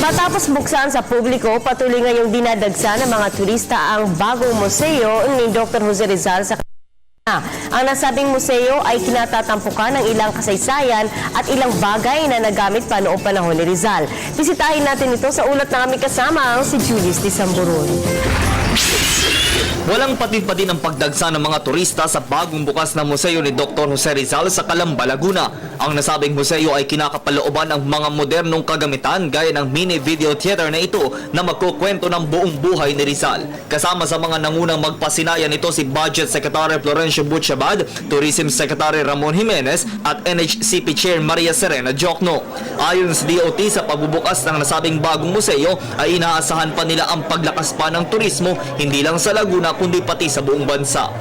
Matapos buksan sa publiko, patuloy ngayong dinadagsa ng mga turista ang bagong museo ni Dr. Jose Rizal sa Ang nasabing museo ay kinatatampukan ng ilang kasaysayan at ilang bagay na nagamit pa noong panahon ni Rizal. Bisitahin natin ito sa ulat ng aming kasama, si Julius de Samburon. Walang patid-patid ang pagdagsa ng mga turista sa bagong bukas na museo ni Dr. Jose Rizal sa Calamba, Laguna. Ang nasabing museo ay kinakapalooban ng mga modernong kagamitan gaya ng mini video theater na ito na magkukwento ng buong buhay ni Rizal. Kasama sa mga nangunang magpasinayan ito si Budget Secretary Florencio Butchabad, Tourism Secretary Ramon Jimenez at NHCP Chair Maria Serena Jokno. Ayon sa DOT, sa pagbubukas ng nasabing bagong museo ay inaasahan pa nila ang paglakas pa ng turismo hindi lang sa Laguna kundi pati sa buong bansa.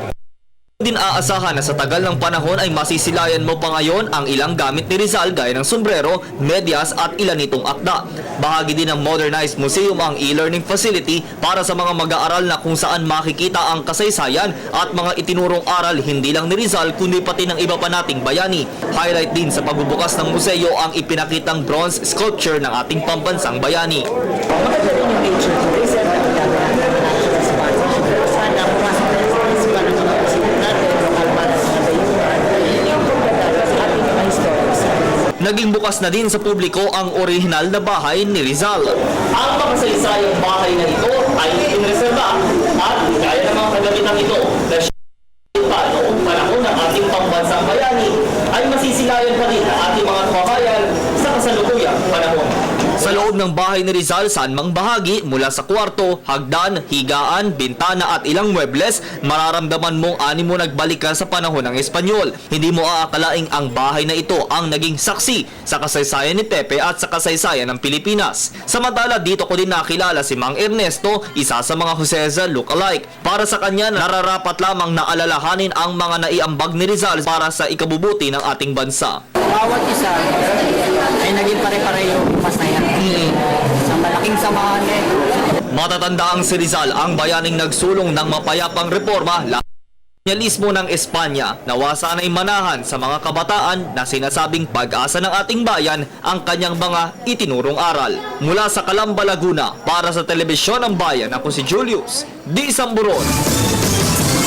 Din aasahan na sa tagal ng panahon ay masisilayan mo pa ngayon ang ilang gamit ni Rizal gaya ng sombrero, medyas at ilan itong akda. Bahagi din ng modernized museum ang e-learning facility para sa mga mag-aaral na kung saan makikita ang kasaysayan at mga itinurong aral hindi lang ni Rizal kundi pati ng iba pa nating bayani. Highlight din sa pagbubukas ng museo ang ipinakitang bronze sculpture ng ating pambansang bayani. Maganda rin yung nature tourism at national sponsorship. Sana pumasok na sa isipan ng mga presidente natin, lokal para sa katayuan, yung pagdadala sa ating mga historics. Naging bukas na din sa publiko ang orihinal na bahay ni Rizal. Ang makasaysayang bahay na ito ay inireserba at gaya ng mga kagamitan ito na pa noong panahon ng ating pambansang bayani ay masisilayan pa din ang ating mga kababayan sa kasalukuyang panahon. Sa loob ng bahay ni Rizal, saan mang bahagi, mula sa kwarto, hagdan, higaan, bintana at ilang muebles, mararamdaman mong animo nagbalik ka sa panahon ng Espanyol. Hindi mo aakalaing ang bahay na ito ang naging saksi sa kasaysayan ni Pepe at sa kasaysayan ng Pilipinas. Samantala, dito ko din nakilala si Mang Ernesto, isa sa mga Joseza look-alike. Para sa kanya, nararapat lamang na alalahanin ang mga naiambag ni Rizal para sa ikabubuti ng ating bansa. Bawat isa ay naging pare-parehong masaya. Sa malaking samahan nito. Matatanda ang si Rizal, ang bayaning nagsulong ng mapayapang reforma kolonyalismo ng Espanya. Nawa sana'y manahan sa mga kabataan na sinasabing pag-asa ng ating bayan ang kanyang mga itinurong aral. Mula sa Calamba, Laguna, para sa Telebisyon ng Bayan, ako si Julius de Samburon.